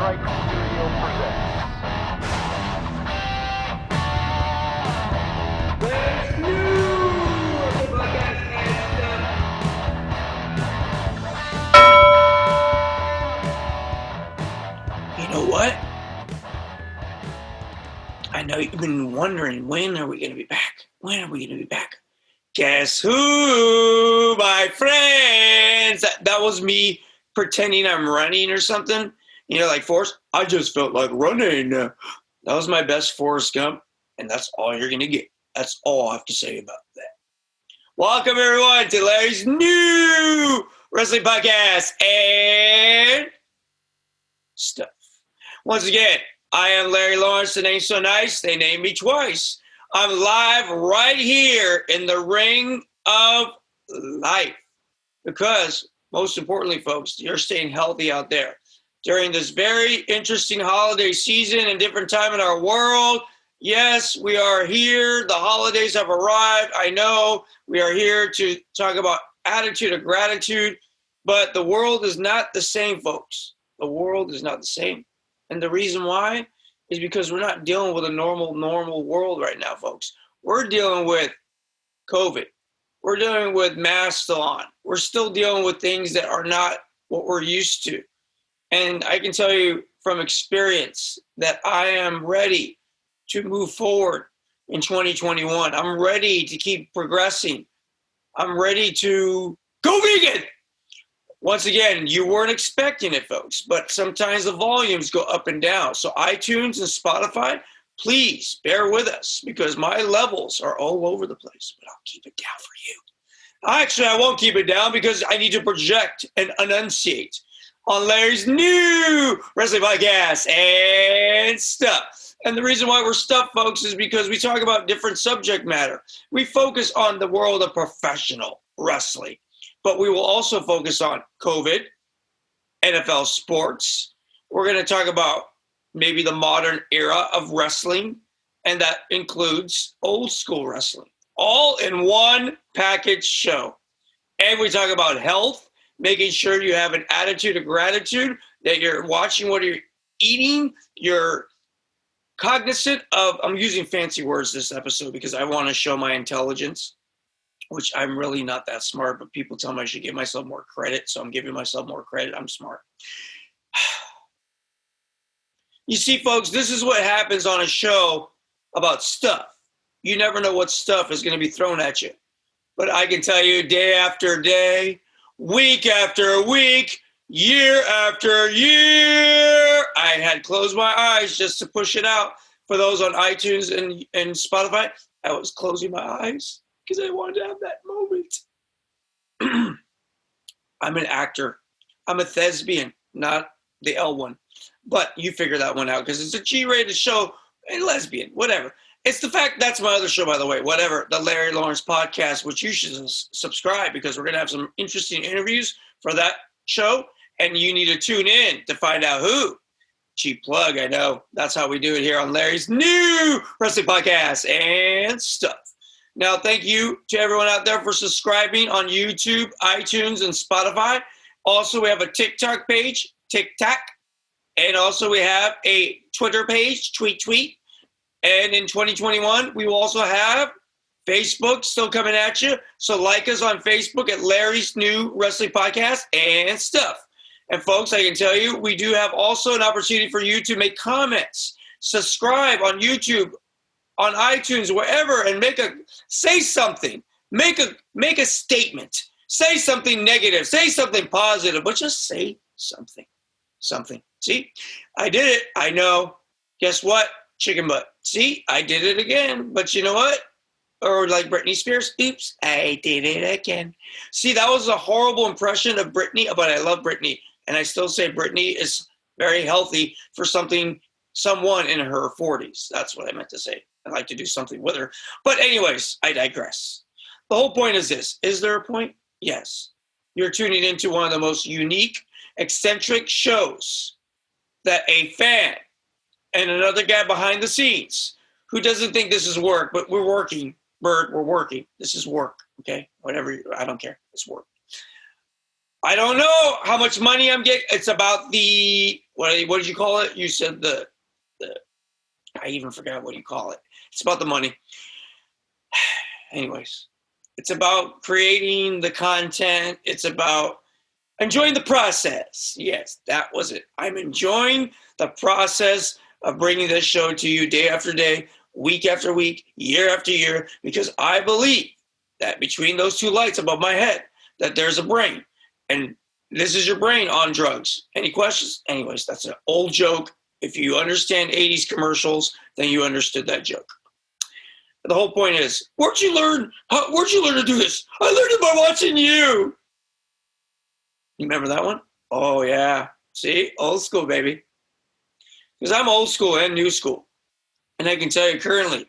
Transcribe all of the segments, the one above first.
Criterion presents. There's new podcast and stuff. You know what? I know you've been wondering, when are we going to be back? When are we going to be back? Guess who, my friends? That was me pretending I'm running or something. You know, like Forrest. I just felt like running. That was my best Forrest Gump, and that's all you're going to get. That's all I have to say about that. Welcome, everyone, to Larry's new wrestling podcast and stuff. Once again, I am Larry Lawrence. The name's so nice, they named me twice. I'm live right here in the ring of life because, most importantly, folks, you're staying healthy out there. During this very interesting holiday season and different time in our world, yes, we are here. The holidays have arrived. I know we are here to talk about attitude of gratitude, but the world is not the same, folks. The world is not the same. And the reason why is because we're not dealing with a normal world right now, folks. We're dealing with COVID. We're dealing with masks still on. We're still dealing with things that are not what we're used to. And I can tell you from experience that I am ready to move forward in 2021. I'm ready to keep progressing. I'm ready to go vegan. Once again, you weren't expecting it, folks, but sometimes the volumes go up and down. So iTunes and Spotify, please bear with us because my levels are all over the place, but I'll keep it down for you. Actually, I won't keep it down because I need to project and enunciate on Larry's new wrestling podcast and stuff. And the reason why we're stuff, folks, is because we talk about different subject matter. We focus on the world of professional wrestling, but we will also focus on COVID, NFL sports. We're going to talk about maybe the modern era of wrestling, and that includes old school wrestling, all in one package show. And we talk about health, making sure you have an attitude of gratitude, that you're watching what you're eating, you're cognizant of, I'm using fancy words this episode because I want to show my intelligence, which I'm really not that smart, but people tell me I should give myself more credit, so I'm giving myself more credit. I'm smart. You see, folks, this is what happens on a show about stuff. You never know what stuff is going to be thrown at you. But I can tell you day after day, week after week, year after year, I had closed my eyes just to push it out. For those on iTunes and Spotify, I was closing my eyes because I wanted to have that moment. I'm an actor. I'm a thespian, not the L one. But you figure that one out because it's a G-rated show and lesbian, whatever. It's the fact, that's my other show, by the way, whatever, the Larry Lawrence podcast, which you should subscribe because we're going to have some interesting interviews for that show. And you need to tune in to find out who. Cheap plug, I know. That's how we do it here on Larry's new wrestling podcast and stuff. Now, thank you to everyone out there for subscribing on YouTube, iTunes, and Spotify. Also, we have a TikTok page, TikTok. And also we have a Twitter page, tweet. And in 2021, we will also have Facebook still coming at you. So like us on Facebook at Larry's New Wrestling Podcast and stuff. And folks, I can tell you, we do have also an opportunity for you to make comments. Subscribe on YouTube, on iTunes, wherever, and say something. Make a statement. Say something negative. Say something positive, but just say something. See, I did it. I know. Guess what? Chicken butt. See, I did it again. But you know what? Or like Britney Spears. Oops, I did it again. See, that was a horrible impression of Britney, but I love Britney. And I still say Britney is very healthy for someone in her 40s. That's what I meant to say. I'd like to do something with her. But anyways, I digress. The whole point is this. Is there a point? Yes. You're tuning into one of the most unique, eccentric shows that a fan and another guy behind the scenes who doesn't think this is work, but we're working, Bird, we're working. This is work, okay? Whatever, I don't care. It's work. I don't know how much money I'm getting. It's about the what did you call it? You said the I even forgot what you call it. It's about the money. Anyways, it's about creating the content. It's about enjoying the process. Yes, that was it. I'm enjoying the process of bringing this show to you day after day, week after week, year after year, because I believe that between those two lights above my head, that there's a brain. And this is your brain on drugs. Any questions? Anyways, that's an old joke. If you understand 80s commercials, then you understood that joke. The whole point is, where'd you learn to do this? I learned it by watching you. You remember that one? Oh, yeah. See? Old school, baby. Because I'm old school and new school. And I can tell you currently,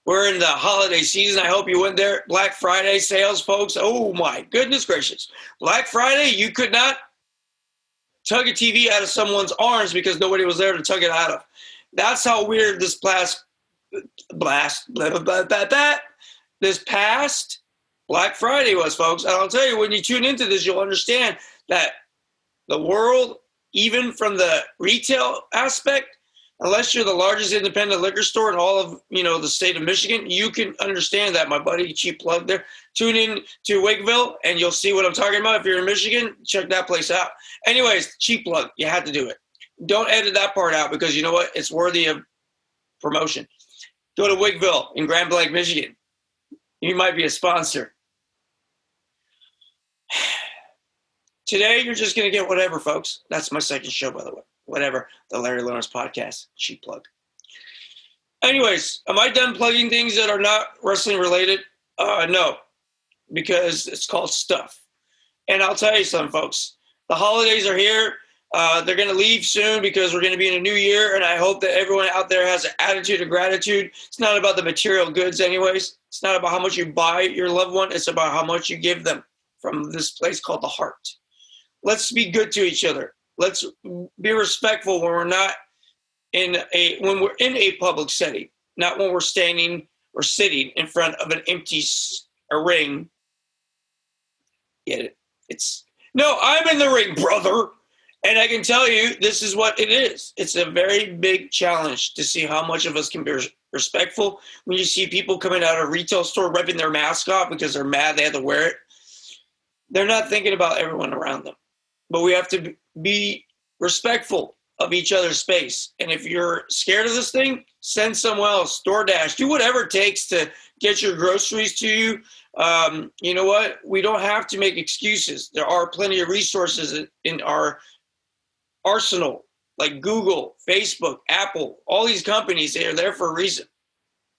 we're in the holiday season. I hope you went there. Black Friday sales, folks. Oh, my goodness gracious. Black Friday, you could not tug a TV out of someone's arms because nobody was there to tug it out of. That's how weird this past Black Friday was, folks. And I'll tell you, when you tune into this, you'll understand that the world, even from the retail aspect, unless you're the largest independent liquor store in all of the state of Michigan, you can understand that. My buddy, cheap plug there. Tune in to Wakeville, and you'll see what I'm talking about. If you're in Michigan, check that place out. Anyways, cheap plug. You had to do it. Don't edit that part out because you know what? It's worthy of promotion. Go to Wakeville in Grand Blanc, Michigan. You might be a sponsor. Today, you're just going to get whatever, folks. That's my second show, by the way. Whatever. The Larry Lawrence Podcast. Cheap plug. Anyways, am I done plugging things that are not wrestling related? No, because it's called stuff. And I'll tell you something, folks. The holidays are here. They're going to leave soon because we're going to be in a new year, and I hope that everyone out there has an attitude of gratitude. It's not about the material goods anyways. It's not about how much you buy your loved one. It's about how much you give them from this place called the heart. Let's be good to each other. Let's be respectful when we're in a public setting, not when we're standing or sitting in front of an empty ring. Get it? No, I'm in the ring, brother. And I can tell you, this is what it is. It's a very big challenge to see how much of us can be respectful. When you see people coming out of a retail store ripping their mask off because they're mad they have to wear it, they're not thinking about everyone around them. But we have to be respectful of each other's space. And if you're scared of this thing, send someone else, DoorDash, do whatever it takes to get your groceries to you. You know what? We don't have to make excuses. There are plenty of resources in our arsenal, like Google, Facebook, Apple, all these companies. They are there for a reason,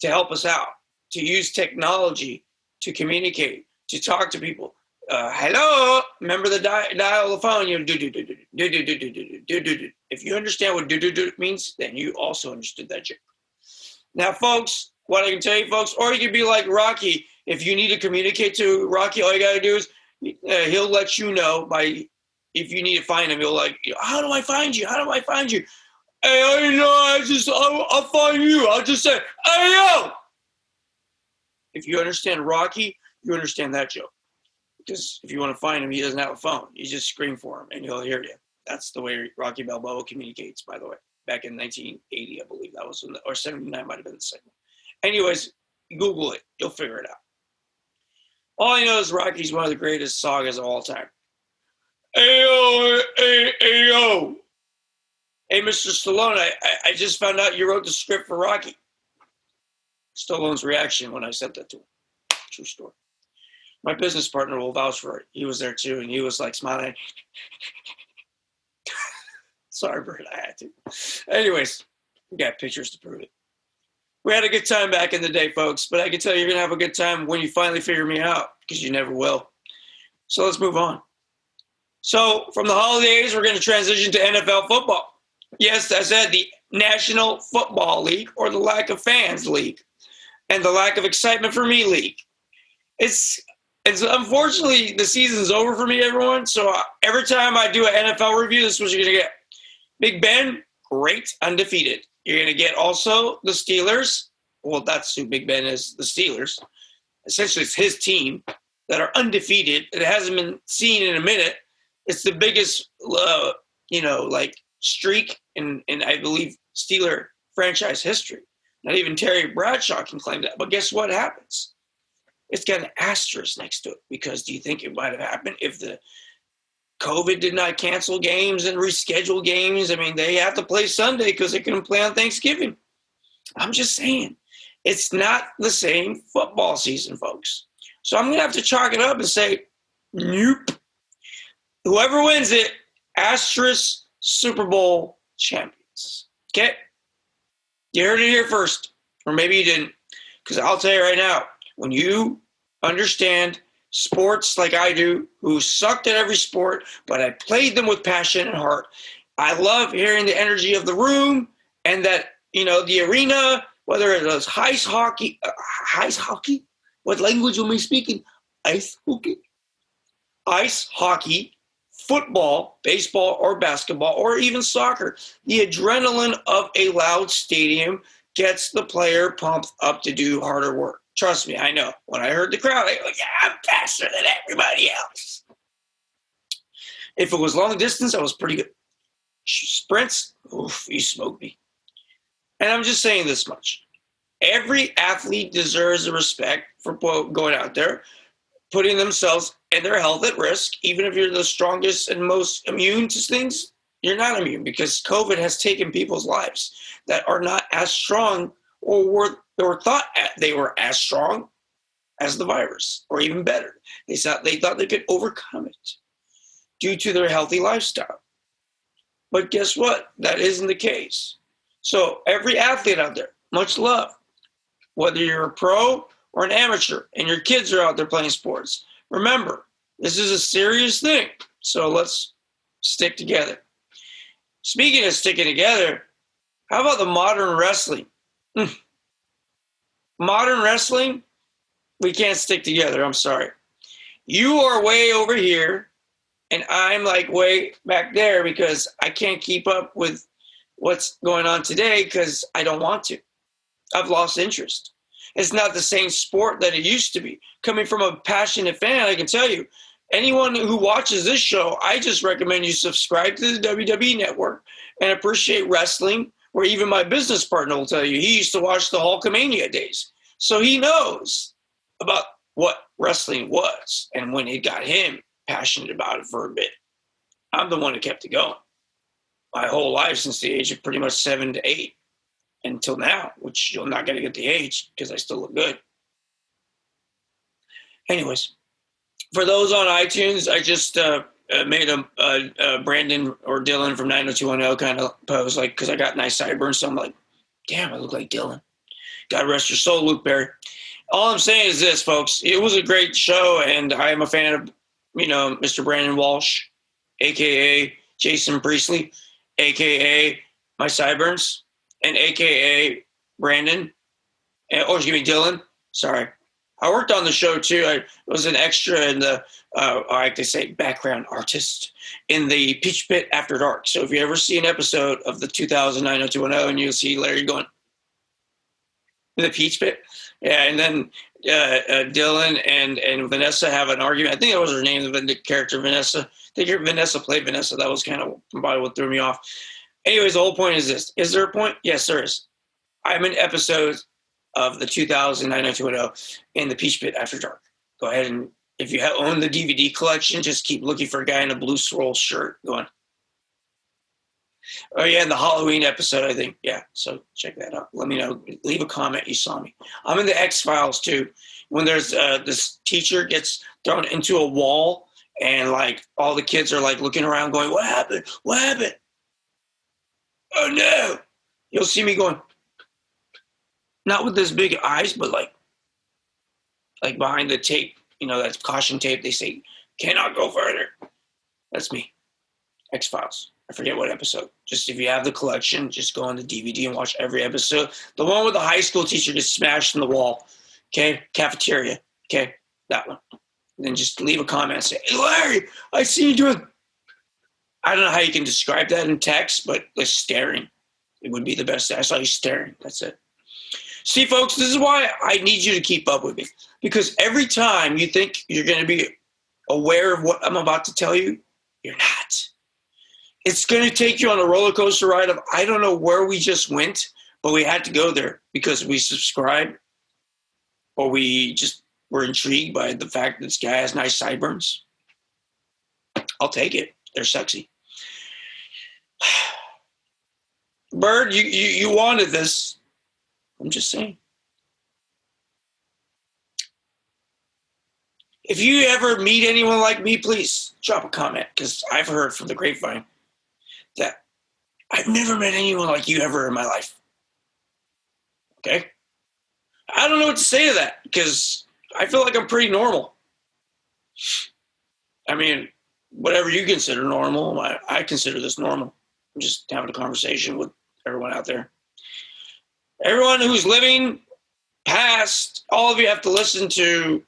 to help us out, to use technology to communicate, to talk to people. Hello, remember the dial the phone. You do. If you understand what do means, then you also understood that joke. Now, folks, what I can tell you, folks, or you can be like Rocky. If you need to communicate to Rocky, all you got to do is he'll let you know by. If you need to find him, he'll like, how do I find you? How do I find you? Hey, I know. I'll find you. I'll just say, hey, yo. If you understand Rocky, you understand that joke. Because if you want to find him, he doesn't have a phone. You just scream for him, and he'll hear you. That's the way Rocky Balboa communicates, by the way. Back in 1980, I believe that was, or 79 might have been the same one. Anyways, Google it. You'll figure it out. All I know is Rocky's one of the greatest sagas of all time. Hey, yo. Hey, Mr. Stallone, I just found out you wrote the script for Rocky. Stallone's reaction when I said that to him. True story. My business partner will vouch for it. He was there too, and he was like smiling. Sorry, Bert, I had to. Anyways, we got pictures to prove it. We had a good time back in the day, folks, but I can tell you you're going to have a good time when you finally figure me out, because you never will. So let's move on. So from the holidays, we're going to transition to NFL football. Yes, I said the National Football League, or the lack of fans league, and the lack of excitement for me league. It's unfortunately, the season's over for me, everyone. So every time I do an NFL review, this is what you're going to get. Big Ben, great, undefeated. You're going to get also the Steelers. Well, that's who Big Ben is, the Steelers. Essentially, it's his team that are undefeated. It hasn't been seen in a minute. It's the biggest, streak in I believe, Steeler franchise history. Not even Terry Bradshaw can claim that. But guess what happens? It's got an asterisk next to it, because do you think it might have happened if the COVID did not cancel games and reschedule games? I mean, they have to play Sunday because they couldn't play on Thanksgiving. I'm just saying, it's not the same football season, folks. So I'm going to have to chalk it up and say, nope. Whoever wins it, asterisk Super Bowl champions. Okay? You heard it here first. Or maybe you didn't. Because I'll tell you right now, when you understand sports like I do, who sucked at every sport, but I played them with passion and heart, I love hearing the energy of the room and that, the arena, whether it was ice hockey, what language am I speaking? Ice hockey, football, baseball, or basketball, or even soccer. The adrenaline of a loud stadium gets the player pumped up to do harder work. Trust me, I know. When I heard the crowd, I go, yeah, I'm faster than everybody else. If it was long distance, I was pretty good. Sprints, oof, you smoked me. And I'm just saying this much. Every athlete deserves the respect for going out there, putting themselves and their health at risk. Even if you're the strongest and most immune to things, you're not immune, because COVID has taken people's lives that are not as strong or thought they were as strong as the virus, or even better. They thought they could overcome it due to their healthy lifestyle. But guess what? That isn't the case. So every athlete out there, much love. Whether you're a pro or an amateur and your kids are out there playing sports, remember, this is a serious thing. So let's stick together. Speaking of sticking together, how about the modern wrestling? Modern wrestling, we can't stick together. I'm sorry. You are way over here, and I'm like way back there, because I can't keep up with what's going on today because I don't want to. I've lost interest. It's not the same sport that it used to be. Coming from a passionate fan, I can tell you, anyone who watches this show, I just recommend you subscribe to the WWE Network and appreciate wrestling, where even my business partner will tell you he used to watch the Hulkamania days. So he knows about what wrestling was and when it got him passionate about it for a bit. I'm the one who kept it going my whole life, since the age of pretty much 7 to 8 until now, which you're not going to get the age because I still look good. Anyways, for those on iTunes, I just made a Brandon or Dylan from 90210 kind of pose, like, because I got nice sideburns. So I'm like, damn, I look like Dylan. God rest your soul, Luke Perry. All I'm saying is this, folks. It was a great show, and I am a fan of, Mr. Brandon Walsh, a.k.a. Jason Priestley, a.k.a. my sideburns, and a.k.a. Brandon, Dylan. Sorry. I worked on the show, too. I was an extra in the, I like to say, background artist in the Peach Pit After Dark. So if you ever see an episode of the 2009 90210 and you'll see Larry going, the Peach Pit. Yeah, and then Dylan and Vanessa have an argument. I think that was her name, the character Vanessa. I think Vanessa played Vanessa. That was kind of probably what threw me off. Anyways, the whole point is this. Is there a point? Yes, there is. I'm in episodes of the 2009 90210 in the Peach Pit After Dark. Go ahead, and if you own the DVD collection, just keep looking for a guy in a blue swirl shirt going. Oh, yeah, in the Halloween episode, I think. Yeah, so check that out. Let me know. Leave a comment you saw me. I'm in the X-Files, too. When there's this teacher gets thrown into a wall and, like, all the kids are, like, looking around going, what happened? What happened? Oh, no. You'll see me going, not with this big eyes, but, like behind the tape, that caution tape, they say, cannot go further. That's me. X-Files. I forget what episode. Just if you have the collection, just go on the DVD and watch every episode. The one with the high school teacher gets smashed in the wall. Okay? Cafeteria. Okay? That one. And then just leave a comment and say, hey, Larry, I see you doing. I don't know how you can describe that in text, but like staring. It would be the best. I saw you staring. That's it. See, folks, this is why I need you to keep up with me. Because every time you think you're going to be aware of what I'm about to tell you, you're not. It's going to take you on a roller coaster ride of, I don't know where we just went, but we had to go there because we subscribed or we just were intrigued by the fact that this guy has nice sideburns. I'll take it. They're sexy. Bird, you wanted this. I'm just saying. If you ever meet anyone like me, please drop a comment, because I've heard from the grapevine that I've never met anyone like you ever in my life. Okay? I don't know what to say to that, because I feel like I'm pretty normal. I mean, whatever you consider normal, I consider this normal. I'm just having a conversation with everyone out there. Everyone who's living past, all of you have to listen to,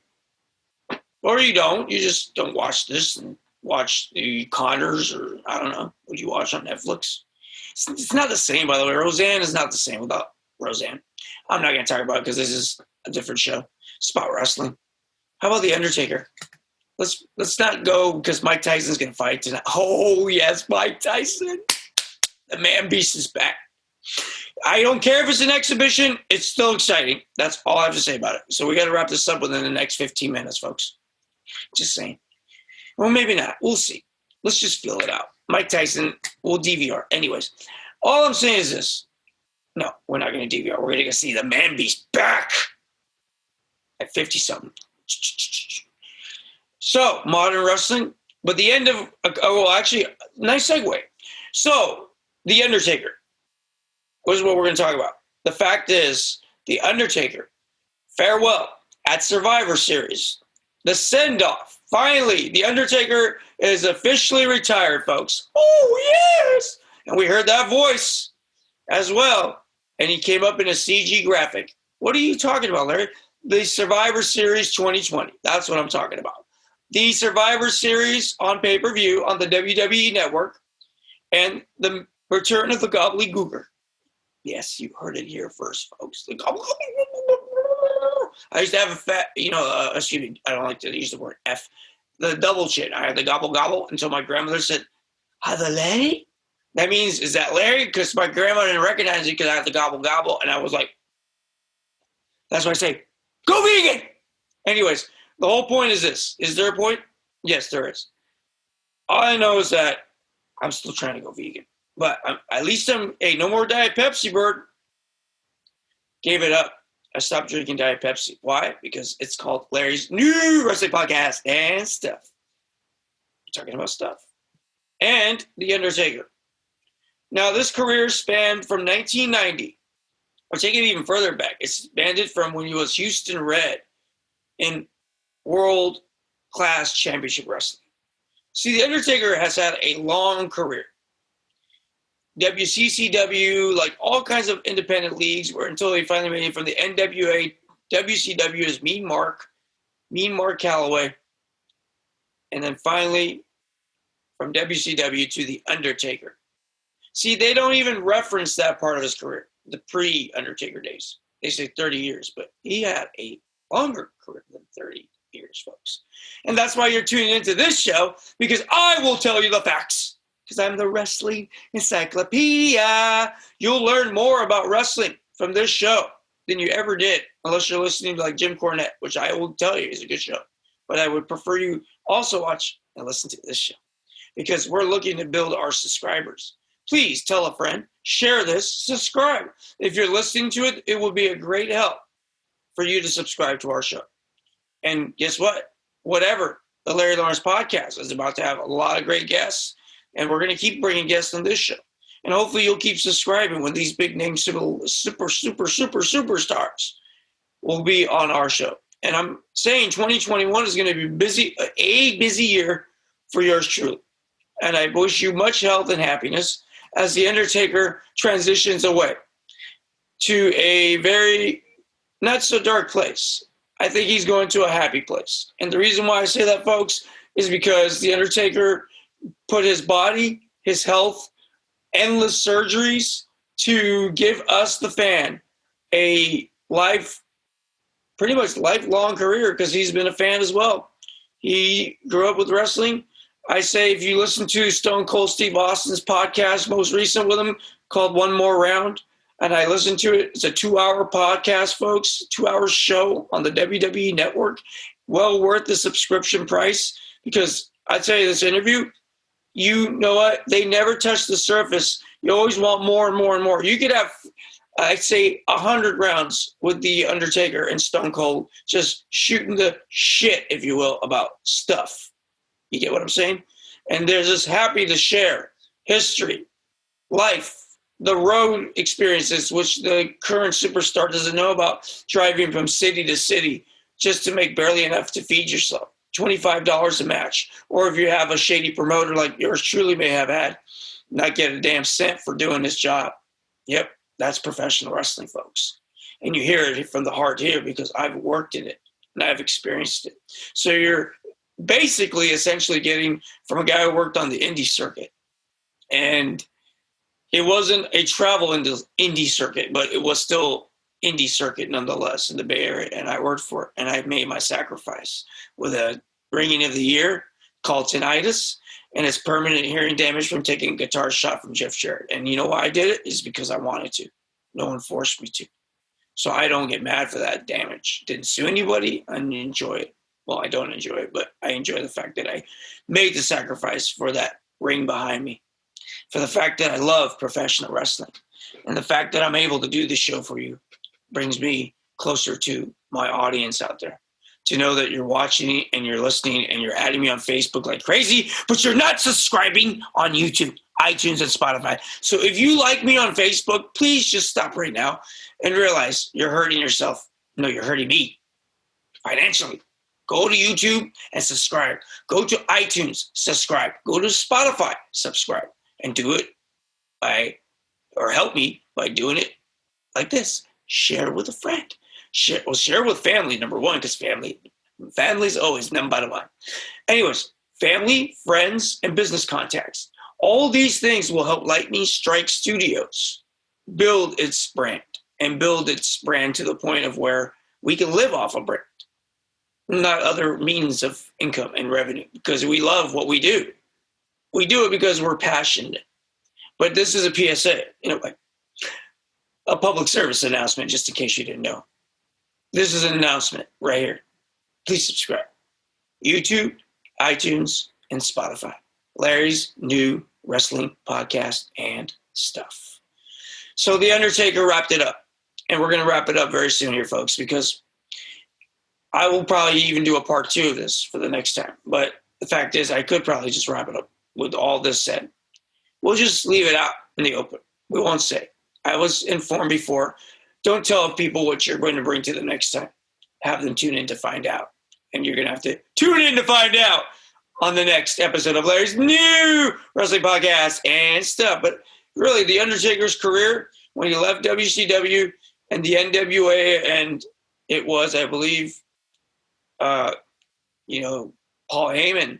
or you don't. You just don't watch this and watch the Connors, or I don't know what you watch on Netflix. It's not the same, by the way. Roseanne is not the same without Roseanne. I'm not going to talk about it because this is a different show. It's about wrestling. How about The Undertaker? Let's not go because Mike Tyson's going to fight tonight. Oh, yes, Mike Tyson. The man beast is back. I don't care if it's an exhibition. It's still exciting. That's all I have to say about it. So we got to wrap this up within the next 15 minutes, folks. Just saying. Well, maybe not. We'll see. Let's just feel it out. Mike Tyson will DVR. Anyways, all I'm saying is this. No, we're not going to DVR. We're going to go see the man beast back at 50-something. So, modern wrestling. But the end of, well, actually, nice segue. So, The Undertaker. This is what we're going to talk about. The fact is, The Undertaker, farewell at Survivor Series. The send-off. Finally, The Undertaker is officially retired, folks. Oh, yes! And we heard that voice as well. And he came up in a CG graphic. What are you talking about, Larry? The Survivor Series 2020. That's what I'm talking about. The Survivor Series on pay-per-view on the WWE Network. And the return of the gobbledygooker. Yes, you heard it here first, folks. The gobbledygooker. I used to have a fat, excuse me, I don't like to use the word F. The double chin. I had the gobble until my grandmother said, "Hi, the Larry?" That means, is that Larry? Because my grandma didn't recognize it because I had the gobble. And I was like, that's why I say, go vegan. Anyways, the whole point is this. Is there a point? Yes, there is. All I know is that I'm still trying to go vegan. But at least hey, no more Diet Pepsi, Bird. Gave it up. I stopped drinking Diet Pepsi. Why? Because it's called Larry's New Wrestling Podcast and stuff. We're talking about stuff. And The Undertaker. Now, this career spanned from 1990. Or take it even further back. It spanned from when he was Houston Red in world-class championship wrestling. See, The Undertaker has had a long career. WCCW, like all kinds of independent leagues, where until they finally made it from the NWA, WCW is Mean Mark Calloway, and then finally from WCW to The Undertaker. See, they don't even reference that part of his career, the pre-Undertaker days. They say 30 years, but he had a longer career than 30 years, folks. And that's why you're tuning into this show, because I will tell you the facts. Because I'm the wrestling encyclopedia. You'll learn more about wrestling from this show than you ever did, unless you're listening to like Jim Cornette, which I will tell you is a good show. But I would prefer you also watch and listen to this show, because we're looking to build our subscribers. Please tell a friend, share this, subscribe. If you're listening to it, it will be a great help for you to subscribe to our show. And guess what? Whatever, the Larry Lawrence Podcast is about to have a lot of great guests. And we're going to keep bringing guests on this show. And hopefully you'll keep subscribing when these big name superstars will be on our show. And I'm saying 2021 is going to be a busy year for yours truly. And I wish you much health and happiness as The Undertaker transitions away to a very not so dark place. I think he's going to a happy place. And the reason why I say that, folks, is because The Undertaker put his body, his health, endless surgeries to give us, the fan, a pretty much lifelong career, because he's been a fan as well. He grew up with wrestling. I say if you listen to Stone Cold Steve Austin's podcast, most recent with him, called One More Round, and I listened to it. It's a 2-hour podcast, folks, 2-hour show on the WWE Network. Well worth the subscription price, because I tell you, this interview, you know what? They never touch the surface. You always want more and more and more. You could have, I'd say, 100 rounds with The Undertaker and Stone Cold, just shooting the shit, if you will, about stuff. You get what I'm saying? And they're just happy to share history, life, the road experiences, which the current superstar doesn't know about, driving from city to city just to make barely enough to feed yourself. $25 a match. Or if you have a shady promoter like yours truly may have had, not get a damn cent for doing this job. Yep, that's professional wrestling, folks. And you hear it from the heart here, because I've worked in it and I've experienced it. So you're basically essentially getting from a guy who worked on the indie circuit. And it wasn't a travel indie circuit, but it was still indie circuit nonetheless in the Bay Area. And I worked for it, and I made my sacrifice with a ringing of the year called tinnitus, and it's permanent hearing damage from taking a guitar shot from Jeff Jarrett. And you know why I did it? Is because I wanted to. No one forced me to. So I don't get mad for that damage. Didn't sue anybody. I enjoy it. Well, I don't enjoy it, but I enjoy the fact that I made the sacrifice for that ring behind me, for the fact that I love professional wrestling, and the fact that I'm able to do this show for you brings me closer to my audience out there. To know that you're watching and you're listening and you're adding me on Facebook like crazy, but you're not subscribing on YouTube, iTunes, and Spotify. So if you like me on Facebook, please just stop right now and realize you're hurting yourself. No, you're hurting me financially. Go to YouTube and subscribe. Go to iTunes, subscribe. Go to Spotify, subscribe. And do it or help me by doing it like this. Share with a friend. Share with family, number one, because family's always number one. Anyways, family, friends, and business contacts. All these things will help Lightning Strike Studios build its brand and build its brand to the point of where we can live off a brand, not other means of income and revenue, because we love what we do. We do it because we're passionate. But this is a PSA, in a way, a public service announcement, just in case you didn't know. This is an announcement right here. Please subscribe. YouTube, iTunes, and Spotify. Larry's new wrestling podcast and stuff. So The Undertaker wrapped it up. And we're going to wrap it up very soon here, folks, because I will probably even do a part 2 of this for the next time. But the fact is, I could probably just wrap it up with all this said. We'll just leave it out in the open. We won't say. I was informed before. Don't tell people what you're going to bring to the next time. Have them tune in to find out. And you're going to have to tune in to find out on the next episode of Larry's new wrestling podcast and stuff. But really, The Undertaker's career, when he left WCW and the NWA, and it was, I believe, Paul Heyman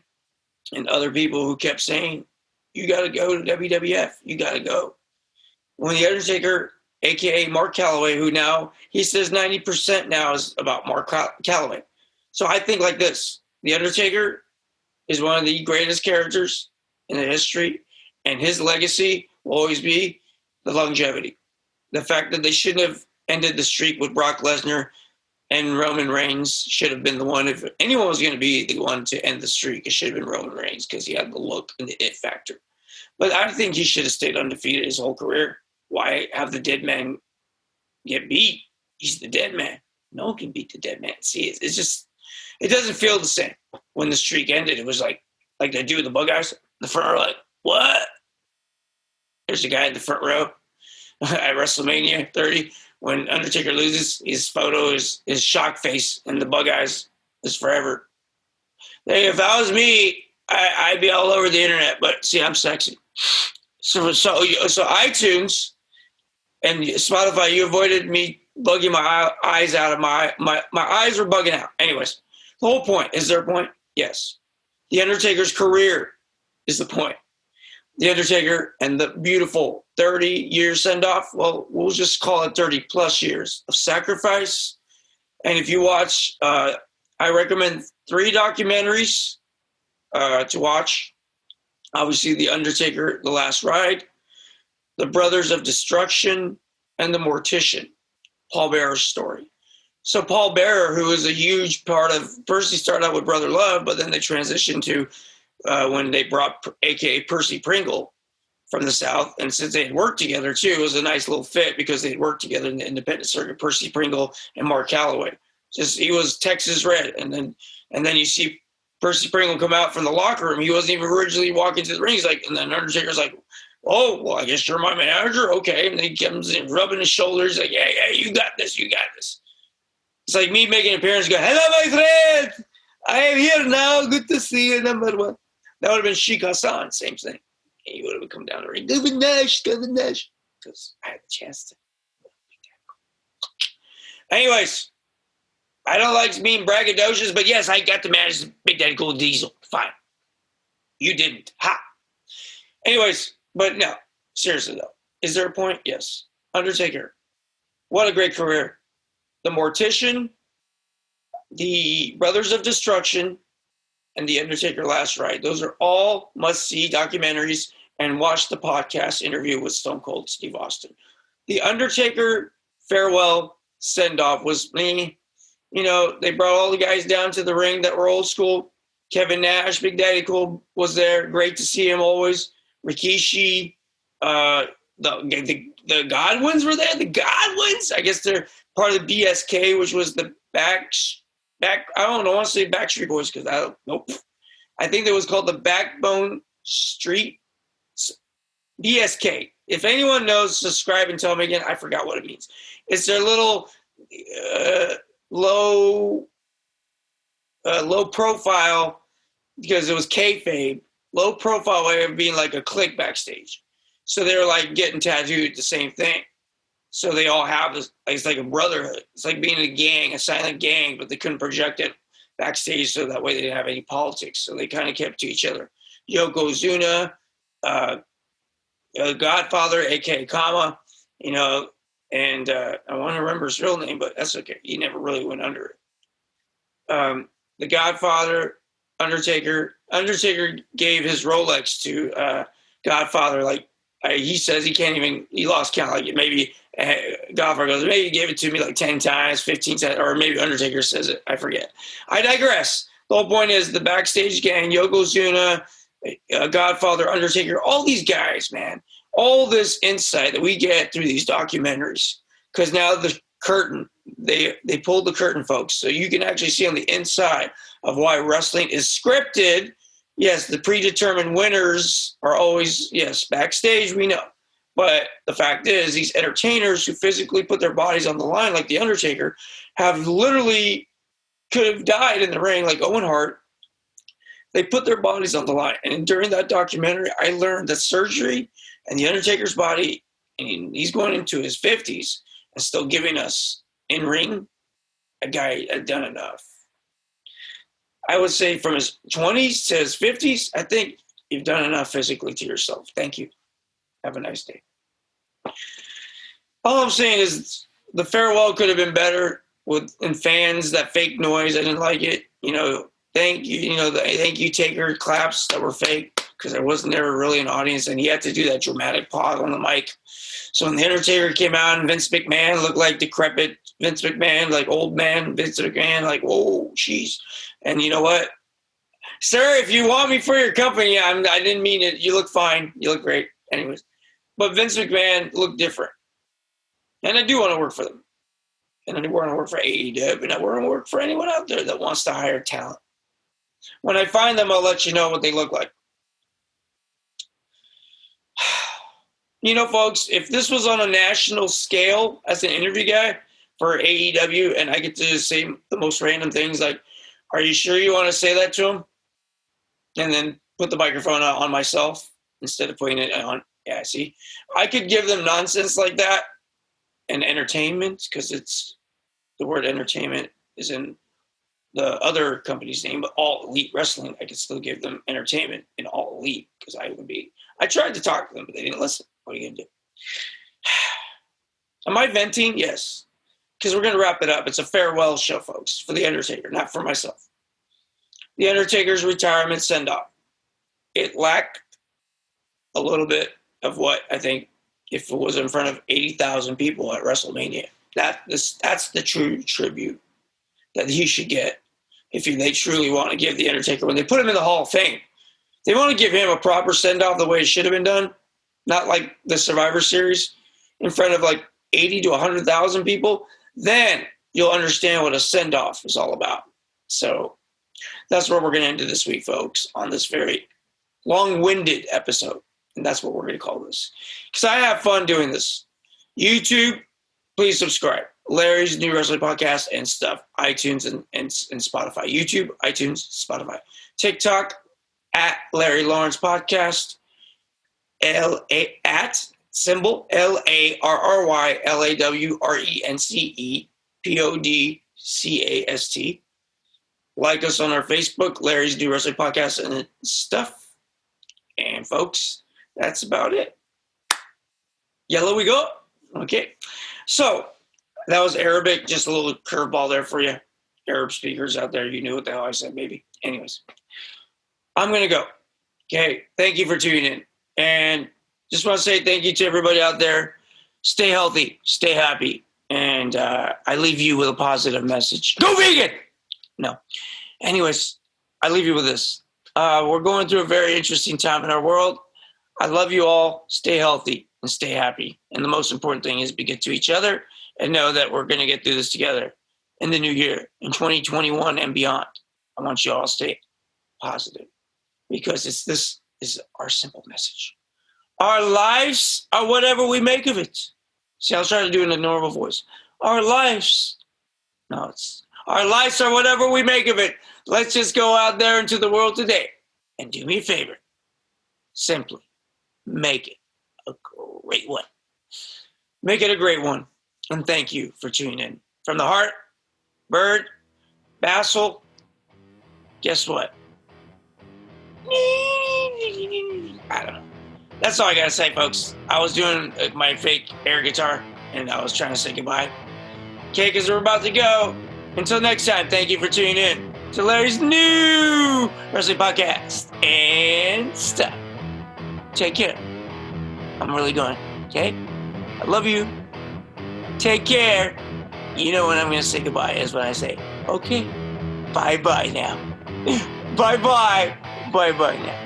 and other people who kept saying, you got to go to WWF. You got to go. When The Undertaker, a.k.a. Mark Calloway, who now, he says 90% now is about Mark Calloway. So I think like this. The Undertaker is one of the greatest characters in the history, and his legacy will always be the longevity. The fact that they shouldn't have ended the streak with Brock Lesnar and Roman Reigns should have been the one. If anyone was going to be the one to end the streak, it should have been Roman Reigns, because he had the look and the it factor. But I think he should have stayed undefeated his whole career. Why have the dead man get beat? He's the dead man. No one can beat the dead man. See, it's just, it doesn't feel the same. When the streak ended, it was like they do with the bug eyes in the front row, like, what? There's a guy in the front row at WrestleMania 30. When Undertaker loses, his photo is his shock face, and the bug eyes is forever. Hey, if that was me, I'd be all over the internet. But see, I'm sexy. So iTunes and Spotify, you avoided me bugging my eyes out of my eyes were bugging out. Anyways, the whole point. Is there a point? Yes. The Undertaker's career is the point. The Undertaker and the beautiful 30-year send-off, well, we'll just call it 30-plus years of sacrifice. And if you watch, I recommend 3 documentaries to watch. Obviously, The Undertaker, The Last Ride, The Brothers of Destruction, and The Mortician, Paul Bearer's story. So Paul Bearer, who was a huge part of, first he started out with Brother Love, but then they transitioned to when they brought a.k.a. Percy Pringle from the South. And since they had worked together too, it was a nice little fit because they had worked together in the independent circuit, Percy Pringle and Mark Calloway. Just he was Texas Red. And then you see Percy Pringle come out from the locker room. He wasn't even originally walking to the ring. He's like, and then Undertaker's like, oh, well, I guess you're my manager. Okay. And then he comes in rubbing his shoulders like, yeah, you got this. You got this. It's like me making an appearance and go, hello, my friend. I am here now. Good to see you, number one. That would have been Sheik Hassan, same thing. And he would have come down the ring, Governage, because I had the chance to. Anyways, I don't like being braggadocious, but yes, I got to manage Big Daddy Cool Diesel. Fine. You didn't. Ha. Anyways, but no, seriously though, is there a point? Yes. Undertaker, what a great career. The Mortician, The Brothers of Destruction, and The Undertaker Last Ride. Those are all must-see documentaries, and watch the podcast interview with Stone Cold Steve Austin. The Undertaker farewell send-off was me. You know, they brought all the guys down to the ring that were old school. Kevin Nash, Big Daddy Cool was there. Great to see him always. Rikishi, the Godwins were there. The Godwins, I guess they're part of the BSK, which was the back. I don't want to say Backstreet Boys because nope. I think it was called the Backbone Street BSK. If anyone knows, subscribe and tell me again. I forgot what it means. It's their little low profile, because it was kayfabe, low profile way of being like a clique backstage. So they were like getting tattooed the same thing. So they all have this, it's like a brotherhood. It's like being a gang, a silent gang, but they couldn't project it backstage so that way they didn't have any politics. So they kind of kept to each other. Yokozuna, Godfather, a.k.a. Kama, you know, and I want to remember his real name, but that's okay. He never really went under it. The Godfather, Undertaker gave his Rolex to Godfather. Like he says he can't even, he lost count. Like maybe Godfather goes, maybe he gave it to me like 10 times, 15 times, or maybe Undertaker says it. I forget. I digress. The whole point is the backstage gang, Yokozuna, Godfather, Undertaker, all these guys, man, all this insight that we get through these documentaries. Because now the curtain, they pulled the curtain, folks, so you can actually see on the inside of why wrestling is scripted. Yes, the predetermined winners are always, yes, backstage, we know. But the fact is, these entertainers who physically put their bodies on the line, like The Undertaker, have literally could have died in the ring, like Owen Hart. They put their bodies on the line. And during that documentary, I learned that surgery and The Undertaker's body, and he's going into his 50s and still giving us in-ring, a guy had done enough. I would say from his 20s to his 50s, I think you've done enough physically to yourself. Thank you. Have a nice day. All I'm saying is the farewell could have been better and fans, that fake noise. I didn't like it. You know, thank you. Thank you Taker claps that were fake because there was never really an audience, and he had to do that dramatic pause on the mic. So when The Undertaker came out and Vince McMahon looked like decrepit Vince McMahon, like old man Vince McMahon, like, whoa, jeez. And you know what? Sir, if you want me for your company, I didn't mean it. You look fine. You look great. Anyways. But Vince McMahon looked different. And I do want to work for them. And I want to work for AEW. And I want to work for anyone out there that wants to hire talent. When I find them, I'll let you know what they look like. You know, folks, if this was on a national scale as an interview guy for AEW, and I get to say the most random things like, are you sure you want to say that to him? And then put the microphone on myself instead of putting it on. Yeah, see, I could give them nonsense like that and entertainment, because it's the word entertainment is in the other company's name, but All Elite Wrestling, I could still give them entertainment in All Elite, because I tried to talk to them, but they didn't listen. What are you going to do? Am I venting? Yes, because we're going to wrap it up. It's a farewell show, folks, for The Undertaker, not for myself. The Undertaker's retirement send-off. It lacked a little bit of what I think if it was in front of 80,000 people at WrestleMania. That's the true tribute that he should get if they truly want to give The Undertaker. When they put him in the Hall of Fame, they want to give him a proper send-off the way it should have been done, not like the Survivor Series in front of like 80 to 100,000 people. Then you'll understand what a send-off is all about. So that's where we're going to end it this week, folks, on this very long-winded episode. And that's what we're going to call this. Because I have fun doing this. YouTube, please subscribe. Larry's New Wrestling Podcast and stuff. iTunes and Spotify. YouTube, iTunes, Spotify. TikTok, at Larry Lawrence Podcast. At symbol LarryLawrencePodcast. Like us on our Facebook, Larry's New Wrestling Podcast and stuff. And folks, that's about it. Yellow we go. Okay. So that was Arabic. Just a little curveball there for you. Arab speakers out there, you knew what the hell I said, maybe. Anyways, I'm going to go. Okay. Thank you for tuning in. And just want to say thank you to everybody out there. Stay healthy. Stay happy. And I leave you with a positive message. Go vegan! No. Anyways, I leave you with this. We're going through a very interesting time in our world. I love you all. Stay healthy and stay happy. And the most important thing is be good to each other and know that we're going to get through this together in the new year, in 2021 and beyond. I want you all to stay positive because this is our simple message. Our lives are whatever we make of it. See, I was trying to do it in a normal voice. Our lives are whatever we make of it. Let's just go out there into the world today and do me a favor. Simply make it a great one. Make it a great one. And thank you for tuning in. From the heart, Bird, Basil, guess what? I don't know. That's all I got to say, folks. I was doing my fake air guitar, and I was trying to say goodbye. Okay, because we're about to go. Until next time, thank you for tuning in to Larry's New Wrestling Podcast and stuff. Take care. I'm really going, okay? I love you. Take care. You know when I'm going to say goodbye is when I say, okay, bye-bye now. Bye-bye. Bye-bye now.